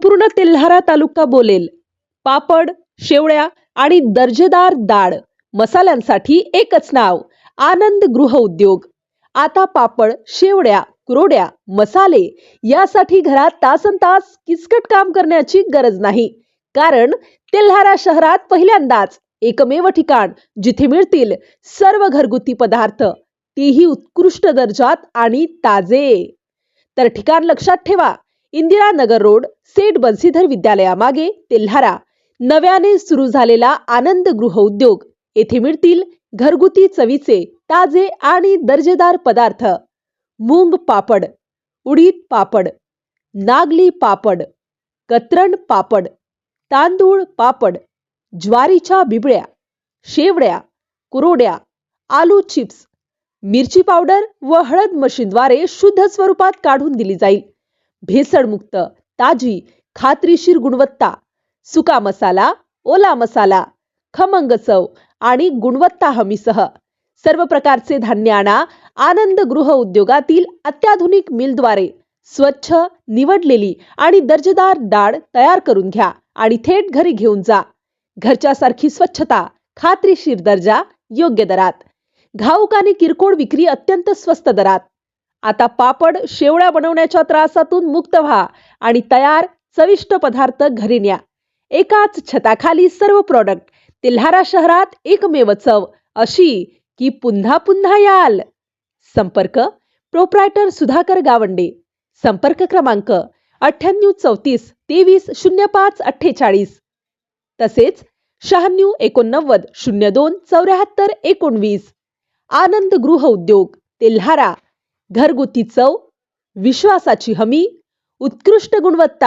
संपूर्ण तेल्हारा तालुका बोलेल. पापड, शेवळ्या आणि दर्जेदार डाळ मसाल्यांसाठी एकच नाव, आनंद गृह उद्योग. आता पापड, शेवळ्या, कुरवड्या, मसाले यासाठी घरात तासनतास किचकट काम करण्याची गरज नाही. कारण तेल्हारा शहरात पहिल्यांदाच एकमेव ठिकाण जिथे मिळतील सर्व घरगुती पदार्थ, तेही उत्कृष्ट दर्जात आणि ताजे. तर ठिकाण लक्षात ठेवा, इंदिरा नगर रोड, सेठ बंसीधर विद्यालयामागे तेल्हारा. नव्याने सुरू झालेला आनंद गृह उद्योग. येथे मिळतील घरगुती चवीचे ताजे आणि दर्जेदार पदार्थ. मूंग पापड, उडीद पापड, नागली पापड, कतरण पापड, तांदूळ पापड, ज्वारीच्या बिबळ्या, शेवड्या, कुरवड्या, आलू चिप्स, मिरची पावडर व हळद मशीनद्वारे शुद्ध स्वरूपात काढून दिली जाईल. भेसळमुक्त, ताजी, खात्रीशीर गुणवत्ता. सुका मसाला, ओला मसाला, खमंग चव आणि गुणवत्ता हमीसह सर्व प्रकारचे धान्य आणा. आनंद गृह उद्योगातील अत्याधुनिक मिलद्वारे स्वच्छ, निवडलेली आणि दर्जेदार डाळ तयार करून घ्या आणि थेट घरी घेऊन जा. घरच्या सारखी स्वच्छता, खात्रीशीर दर्जा, योग्य दरात. घाऊक आणि किरकोळ विक्री अत्यंत स्वस्त दरात. आता पापड, शेवळ्या बनवण्याच्या त्रासातून मुक्त व्हा आणि तयार चविष्ट पदार्थ घरी न्या. एकाच छताखाली सर्व प्रॉडक्ट. तेल्हारा शहरात एकमेव चव अशी की पुन्हा पुन्हा याल. संपर्क प्रोप्रायटर सुधाकर गावंडे. संपर्क क्रमांक 9834 23 05 48. तसेच 96 89 02 74 19. आनंद गृह उद्योग तेल्हारा. घरगुती चव, विश्वासाची हमी, उत्कृष्ट गुणवत्ता.